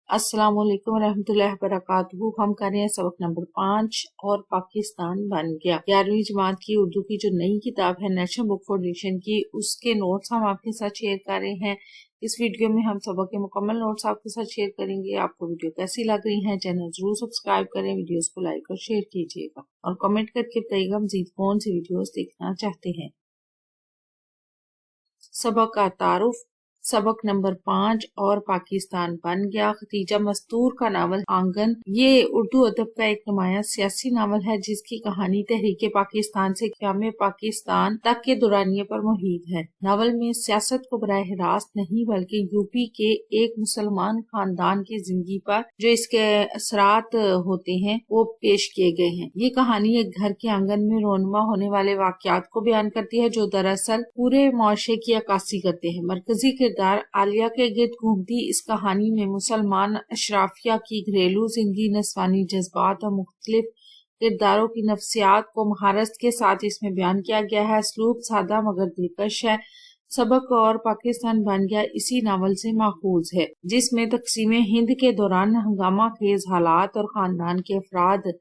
अस्सलाम वालेकुम रहमतुल्लाहि वबरकातुहू। हम कर रहे हैं सबक नंबर 5 और पाकिस्तान बन गया। 11वीं जमात की उर्दू की जो नई किताब है नेशनल बुक फॉर एडिशन की, उसके नोट्स हम आपके साथ शेयर कर रहे हैं। इस वीडियो में हम सबक के मुकम्मल नोट्स आपके साथ शेयर करेंगे। आपको वीडियो कैसी लग रही है, चैनल जरूर सब्सक्राइब करें, वीडियोस को लाइक और शेयर कीजिएगा और कमेंट करके बताइएगा मजीद कौन सी वीडियोस देखना चाहते हैं। सबक का तारुफ। सबक नंबर 5 और पाकिस्तान बन गया। खतीजा मस्तूर का नावल आंगन ये उर्दू अदब का एक नुमाया सियासी नावल है जिसकी कहानी तहरीके पाकिस्तान से क़याम पाकिस्तान तक के दौरानिये पर मुहित है। नावल में सियासत को बराह रास्त नहीं बल्कि यूपी के एक मुसलमान खानदान की जिंदगी पर जो इसके असरात होते हैं वो पेश किए गए हैं। ये कहानी एक घर के आंगन में रोनमा होने वाले वाकयात को बयान करती है जो दरअसल पूरे मुआशरे की अक्कासी करते हैं। मरकजी किरदार आलिया के गिर्द घूमती इस कहानी में मुसलमान अशराफिया की घरेलू जिंदगी, नस्वानी जज्बात और मुख्तलिफ किरदारों की नफ्सियात को महारत के साथ इसमें बयान किया गया है। असलूब सादा मगर दिलकश है। सबक और पाकिस्तान बन गया इसी नावल से माखूज है जिसमें तकसीम हिंद के दौरान हंगामा खेज हालात और खानदान के अफराद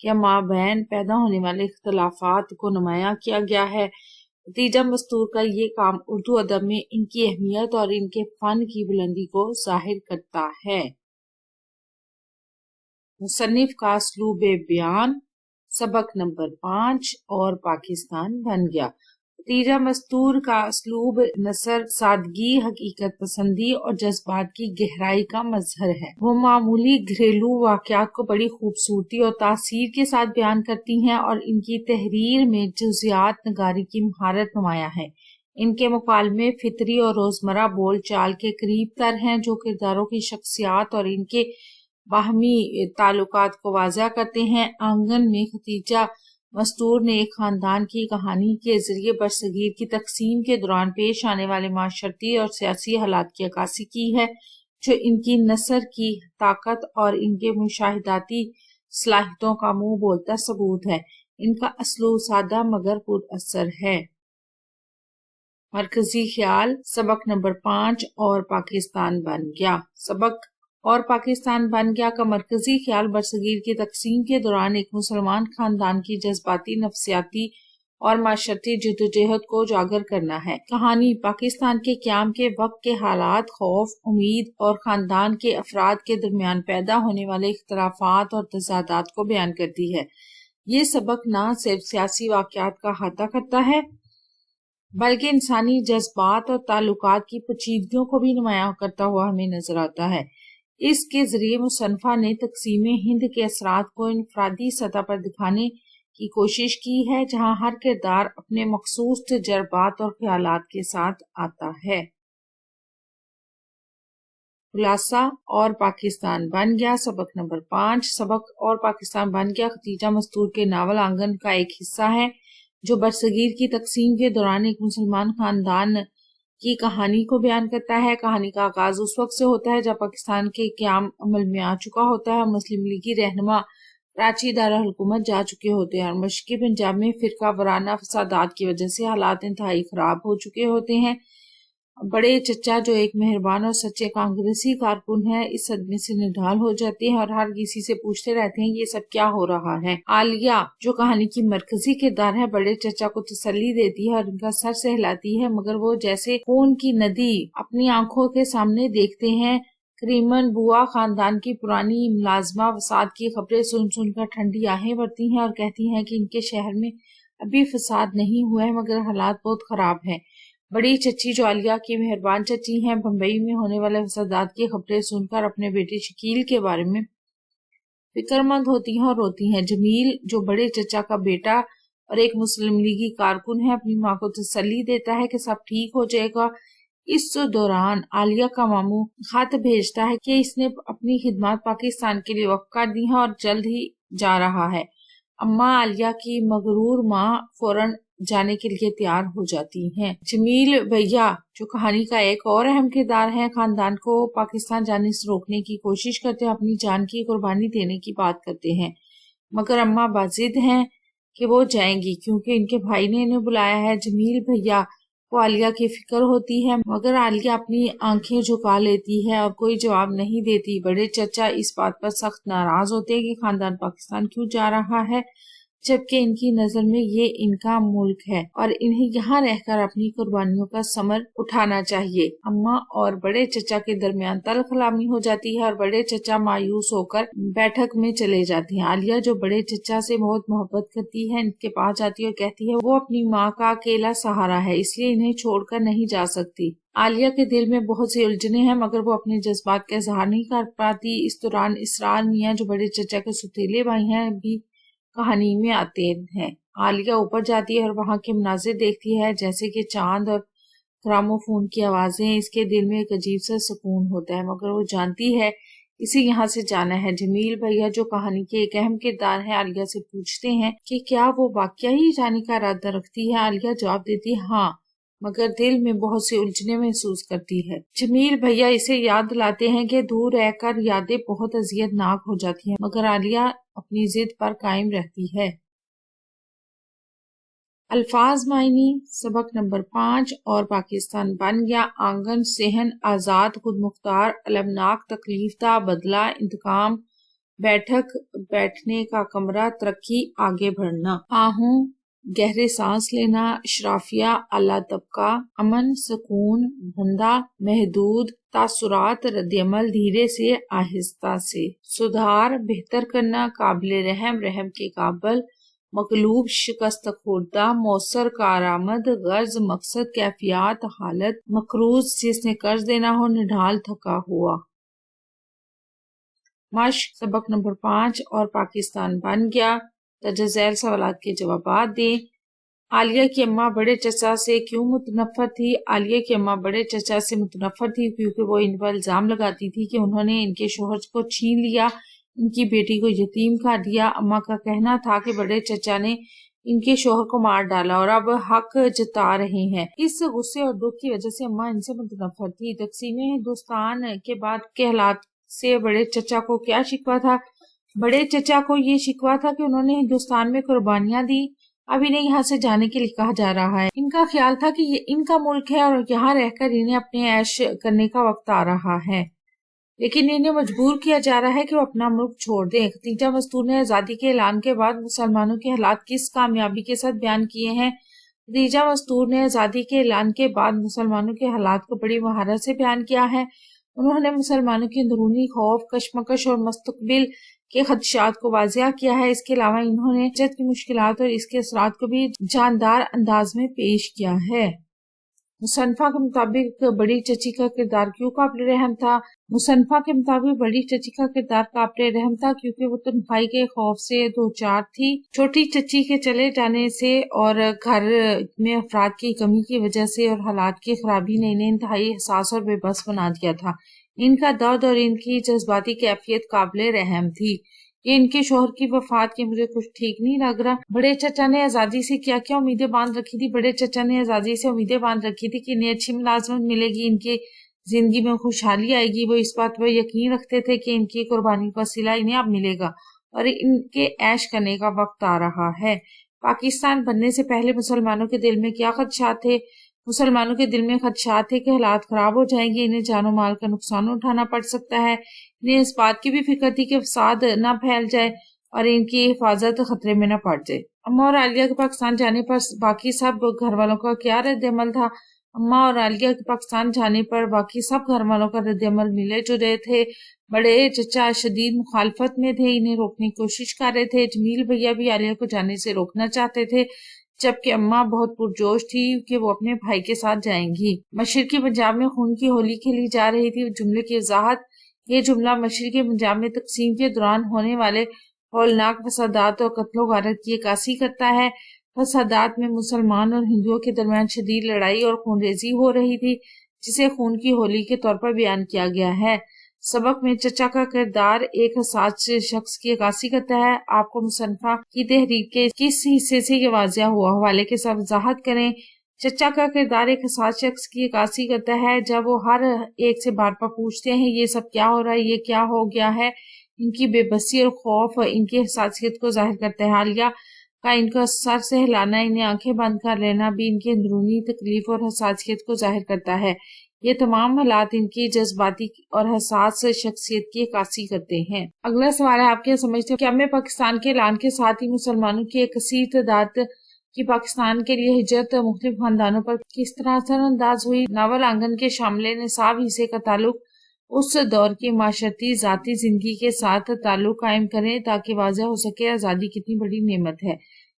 के माबैन पैदा होने वाले इख्तलाफात को नुमाया किया गया है। खतीजा मस्तूर का ये काम उर्दू अदब में इनकी अहमियत और इनके फन की बुलंदी को जाहिर करता है। मुसन्निफ का असलूब बयान। सबक नंबर 5 और पाकिस्तान बन गया। खतीजा मस्तूर का असलूब नसर सादगी, हकीकत पसंदी और जज्बात की गहराई का मजहर है। वो मामूली घरेलू वाकयात को बड़ी खूबसूरती और तासीर के साथ बयान करती हैं और इनकी तहरीर में जुज़ियात नगारी की महारत नुमाया है। इनके मुकालमे फितरी और रोजमर्रा बोल चाल के करीब तर हैं जो किरदारों की शख्सियात और इनके बाहमी ताल्लुकात को वाज़ा करते हैं। आंगन में खतीजा मस्तूर ने एक खानदान की कहानी के जरिए बरसगीर की तकसीम के दौरान पेश आने वाले माशरती और सियासी हालात की अक्कासी की है जो इनकी नसर की ताकत और इनके मुशाहिदाती सलाहियतों का मुंह बोलता सबूत है। इनका असलूब सादा मगर पुरअसर है। मरकजी ख्याल। सबक नंबर 5 और पाकिस्तान बन गया। सबक और पाकिस्तान बन गया का मरकजी ख्याल बरसगीर की तकसीम के दौरान एक मुसलमान खानदान की जज्बाती, नफ्सियाती और माशरती जद्दोजहद को उजागर करना है। कहानी पाकिस्तान के क़याम के वक्त के हालात, खौफ, उम्मीद और खानदान के अफराद के दरमियान पैदा होने वाले इख्तलाफात और तज़ादात को बयान करती है। ये सबक न सिर्फ सियासी वाकयात का अहाता करता है बल्कि इंसानी जज्बात और ताल्लुकात की पेचीदगियों को भी नुमाया करता हुआ हमें नजर आता है। इसके जरिए मुसन्निफा ने तकसीम हिंद के असरात को इनफरादी सतह पर दिखाने की कोशिश की है जहां हर किरदार अपने मखसूस तजर्बात और ख्यालात के साथ आता है। खुलासा और पाकिस्तान बन गया। सबक नंबर 5। सबक और पाकिस्तान बन गया खतीजा मस्तूर के नावल आंगन का एक हिस्सा है जो बरसगीर की तकसीम के दौरान एक मुसलमान खानदान की कहानी को बयान करता है। कहानी का आगाज उस वक्त से होता है जब पाकिस्तान के क़याम अमल में आ चुका होता है। मुस्लिम लीगी रहनुमा कराची दारुल हुकूमत जा चुके होते हैं और मशरक़ी पंजाब में फिरका वराना फसादात की वजह से हालात इंतहाई खराब हो चुके होते हैं। बड़े चचा जो एक मेहरबान और सच्चे कांग्रेसी कारकुन है इस सदमे से निढाल हो जाते हैं और हर किसी से पूछते रहते हैं ये सब क्या हो रहा है। आलिया जो कहानी की मरकजी किरदार है बड़े चचा को तसल्ली देती है और उनका सर सहलाती है मगर वो जैसे खून की नदी अपनी आंखों के सामने देखते हैं। करीमन बुआ खानदान की पुरानी मुलाजमा फसाद की खबरें सुन सुनकर ठंडी आहें भरती हैं और कहती हैं कि इनके शहर में अभी फसाद नहीं हुआ है मगर हालात बहुत खराब हैं। बड़ी चची जो आलिया की मेहरबान चची हैं बम्बई में होने वाले फसादात की खबरें सुनकर अपने बेटे शकील के बारे में फिक्रमंद होती हैं और रोती हैं। जमील जो बड़े चचा का बेटा और एक मुस्लिम लीगी कारकुन है अपनी माँ को तसल्ली देता है कि सब ठीक हो जाएगा। इस दौरान आलिया का मामू खत भेजता है कि इसने अपनी खिदमत पाकिस्तान के लिए वक्फ कर दी है और जल्द ही जा रहा है। अम्मा आलिया की मगरूर माँ फौरन जाने के लिए तैयार हो जाती हैं। जमील भैया जो कहानी का एक और अहम किरदार है खानदान को पाकिस्तान जाने से रोकने की कोशिश करते हैं, अपनी जान की कुर्बानी देने की बात करते हैं मगर अम्मा बाजिद हैं कि वो जाएंगी क्योंकि इनके भाई ने इन्हें बुलाया है। जमील भैया کو عالیہ کی فکر ہوتی ہے، مگر عالیہ اپنی آنکھیں جھکا لیتی ہے اور کوئی جواب نہیں دیتی۔ بڑے چچا اس بات پر سخت ناراض ہوتے ہیں کہ خاندان پاکستان کیوں جا رہا ہے، جبکہ ان کی نظر میں یہ ان کا ملک ہے اور انہیں یہاں رہ کر اپنی قربانیوں کا ثمر اٹھانا چاہیے۔ اماں اور بڑے چچا کے درمیان تلخ کلامی ہو جاتی ہے اور بڑے چچا مایوس ہو کر بیٹھک میں چلے جاتے ہیں۔ عالیہ جو بڑے چچا سے بہت محبت کرتی ہے، ان کے پاس جاتی ہے اور کہتی ہے وہ اپنی ماں کا اکیلا سہارا ہے، اس لیے انہیں چھوڑ کر نہیں جا سکتی۔ عالیہ کے دل میں بہت سی الجھنیں ہیں، مگر وہ اپنے جذبات کا اظہار نہیں کر پاتی۔ اس دوران اسرار میاں جو بڑے چچا کے سوتیلے بھائی ہیں بھی کہانی میں آتے ہیں۔ عالیہ اوپر جاتی ہے اور وہاں کے مناظر دیکھتی ہے، جیسے کہ چاند اور گراموفون کی آوازیں۔ اس کے دل میں ایک عجیب سا سکون ہوتا ہے، مگر وہ جانتی ہے اسے یہاں سے جانا ہے۔ جمیل بھیا جو کہانی کے ایک اہم کردار ہے، عالیہ سے پوچھتے ہیں کہ کیا وہ واقعہ ہی جانے کا ارادہ رکھتی ہے۔ عالیہ جواب دیتی ہے ہاں، مگر دل میں بہت سی الجھنیں محسوس کرتی ہے۔ جمیل بھیا اسے یاد دلاتے ہیں کہ دور رہ کر یادیں بہت اذیت ناک ہو جاتی ہیں، مگر عالیہ اپنی ضد پر قائم رہتی ہے۔ الفاظ معنی سبق نمبر 5 اور پاکستان بن گیا، آنگن، صحن، آزاد، خود مختار، المناک، تکلیف دہ، بدلہ، انتقام، بیٹھک، بیٹھنے کا کمرہ، ترقی، آگے بڑھنا، آہوں، گہرے سانس لینا، اشرافیہ، اعلیٰ طبقہ، امن، سکون، دھندہ، محدود، تاثرات، رد عمل، دھیرے سے، آہستہ سے، سدھار، بہتر کرنا، قابل رحم، رحم کے قابل، مغلوب، شکست خوردہ، مؤثر، کارآمد، غرض، مقصد، کیفیات، حالت، مقروض، جس نے قرض دینا ہو، نڈھال، تھکا ہوا۔ مشق سبق نمبر 5 اور پاکستان بن گیا، درج ذیل سوالات کے جوابات دیں۔ عالیہ کی اماں بڑے چچا سے کیوں متنفر تھی؟ عالیہ کی اماں بڑے چچا سے متنفر تھی کیونکہ وہ ان پر الزام لگاتی تھی کہ انہوں نے ان کے شوہر کو چھین لیا، ان کی بیٹی کو یتیم کر دیا۔ اماں کا کہنا تھا کہ بڑے چچا نے ان کے شوہر کو مار ڈالا اور اب حق جتا رہے ہیں۔ اس غصے اور دکھ کی وجہ سے اماں ان سے متنفر تھی۔ تقسیم ہندوستان کے بعد کے حالات سے بڑے چچا کو کیا شکوہ تھا؟ بڑے چچا کو یہ شکوہ تھا کہ انہوں نے ہندوستان میں قربانیاں دی، اب انہیں یہاں سے جانے کے لیے کہا جا رہا ہے۔ ان کا خیال تھا کہ یہ ان کا ملک ہے اور یہاں رہ کر انہیں اپنے عیش کرنے کا وقت آ رہا ہے، لیکن انہیں مجبور کیا جا رہا ہے کہ وہ اپنا ملک چھوڑ دیں۔ ختیجہ مستور نے آزادی کے اعلان کے بعد مسلمانوں کے حالات کس کامیابی کے ساتھ بیان کیے ہیں؟ ختیجہ مستور نے آزادی کے اعلان کے بعد مسلمانوں کے حالات کو بڑی مہارت سے بیان کیا ہے۔ انہوں نے مسلمانوں کی اندرونی خوف، کشمکش اور مستقبل کے خدشات کو واضح کیا ہے۔ اس کے علاوہ انہوں نے ہجرت کی مشکلات اور اس کے اثرات کو بھی جاندار انداز میں پیش کیا ہے۔ مصنفہ کے مطابق بڑی چچی کا کردار کیوں قابل رحم تھا؟ مصنفہ کے مطابق بڑی چچی کا کردار قابل رحم تھا کیونکہ وہ تنہائی کے خوف سے دوچار تھی۔ چھوٹی چچی کے چلے جانے سے اور گھر میں افراد کی کمی کی وجہ سے اور حالات کی خرابی نے انہیں انتہائی حساس اور بے بس بنا دیا تھا۔ ان کا درد اور ان کی جذباتی کیفیت قابل رحم تھی۔ یہ ان کے شوہر کی وفات کی مجھے کچھ ٹھیک نہیں لگ رہا۔ بڑے چچا نے آزادی سے کیا کیا امیدیں باندھ رکھی تھی؟ بڑے چچا نے آزادی سے امیدیں باندھ رکھی تھی کہ انہیں اچھی ملازمت ملے گی، ان کی زندگی میں خوشحالی آئے گی۔ وہ اس بات پر یقین رکھتے تھے کہ ان کی قربانی کا صلہ انہیں اب ملے گا اور ان کے عیش کرنے کا وقت آ رہا ہے۔ پاکستان بننے سے پہلے مسلمانوں کے دل میں کیا خدشات تھے؟ مسلمانوں کے دل میں خدشات تھے کہ حالات خراب ہو جائیں گے، انہیں جان و مال کا نقصان اٹھانا پڑ سکتا ہے۔ انہیں اس بات کی بھی فکر تھی کہ فساد نہ پھیل جائے اور ان کی حفاظت خطرے میں نہ پڑ جائے۔ اماں اور عالیہ کے پاکستان جانے پر باقی سب گھر والوں کا کیا رد عمل تھا؟ اماں اور عالیہ کے پاکستان جانے پر باقی سب گھر والوں کا رد عمل ملے جلے تھے۔ بڑے چچا شدید مخالفت میں تھے، انہیں روکنے کی کوشش کر رہے تھے۔ جمیل بھیا بھی عالیہ کو جانے سے روکنا چاہتے تھے، جبکہ اماں بہت پرجوش تھی کہ وہ اپنے بھائی کے ساتھ جائیں گی۔ مشرقی پنجاب میں خون کی ہولی کھیلی جا رہی تھی۔ جملے کی وضاحت: یہ جملہ مشرقی پنجاب میں تقسیم کے دوران ہونے والے ہولناک فسادات اور قتل و غارت کی عکاسی کرتا ہے۔ فسادات میں مسلمان اور ہندوؤں کے درمیان شدید لڑائی اور خونریزی ہو رہی تھی، جسے خون کی ہولی کے طور پر بیان کیا گیا ہے۔ سبق میں چچا کا کردار ایک حساس شخص کی عکاسی کرتا ہے۔ آپ کو مصنفہ کی تحریر کے کس حصے سے یہ واضح ہوا؟ حوالے کے ساتھ وضاحت کریں۔ چچا کا کردار ایک حساس شخص کی عکاسی کرتا ہے جب وہ ہر ایک سے بار بار پوچھتے ہیں یہ سب کیا ہو رہا ہے، یہ کیا ہو گیا ہے۔ ان کی بے بسی اور خوف ان کی حساسیت کو ظاہر کرتا ہے۔ عالیہ का इनका सर से हिलाना, इन्हें आंखें बंद कर लेना भी इनकी अंदरूनी तकलीफ और हसासियत को जाहिर करता है। ये तमाम हालात इनकी जज्बाती और हसास शख्सियत की अक्कासी करते हैं। अगला सवाल है, आप क्या समझते हो कि हमें पाकिस्तान के ऐलान के साथ ही मुसलमानों की एक कसीर तादाद की पाकिस्तान के लिए हिजरत मुख्तलिफ खानदानों पर किस तरह असरअंदाज हुई? नावल आंगन के शामिल निसाब हिस्से का ताल्लुक उस दौर की माशरती ज़ाती जिंदगी के साथ ताल्लुक कायम करें ताकि वाज़ह हो सके आज़ादी कितनी बड़ी नेमत है।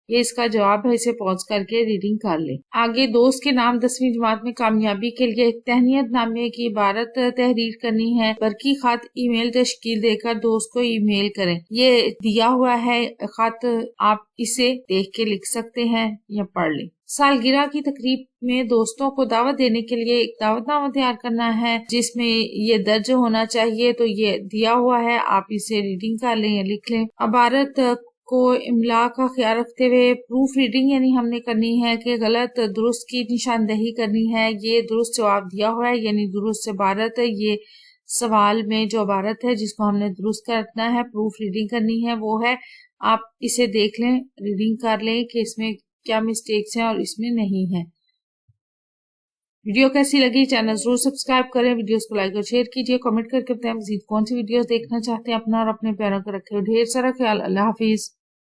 ये इसका जवाब है, इसे पॉज करके रीडिंग कर लें। आगे दोस्त के नाम 10वीं जमात में कामयाबी के लिए एक तहनीत नामे की इबारत तहरीर करनी है। बरकी खत ईमेल तश्कील देकर दोस्त को ईमेल करें। ये दिया हुआ है खत, आप इसे देख के लिख सकते हैं या पढ़ लें। सालगिरह की तकरीब में दोस्तों को दावत देने के लिए एक दावतनामा तैयार करना है जिसमें ये दर्ज होना चाहिए, तो ये दिया हुआ है, आप इसे रीडिंग कर लें या लिख लें। इबारत को इमला का ख्याल रखते हुए प्रूफ रीडिंग यानी हमने करनी है कि गलत दुरुस्त की निशानदही करनी है। ये दुरुस्त जवाब दिया हुआ है यानी दुरुस्त इबारत है। ये सवाल में जो इबारत है जिसको हमने दुरुस्त करना है, प्रूफ रीडिंग करनी है, वो है। आप इसे देख लें, रीडिंग कर लें कि इसमें क्या मिस्टेक्स हैं और इसमें नहीं है। वीडियो कैसी लगी चैनल जरूर सब्सक्राइब करें, वीडियोस को लाइक और शेयर कीजिए, कमेंट करके बताएं मजीद कौन सी वीडियोस देखना चाहते हैं। अपना और अपने प्यारों का रखें ढेर सारा ख्याल। अल्लाह हाफिज।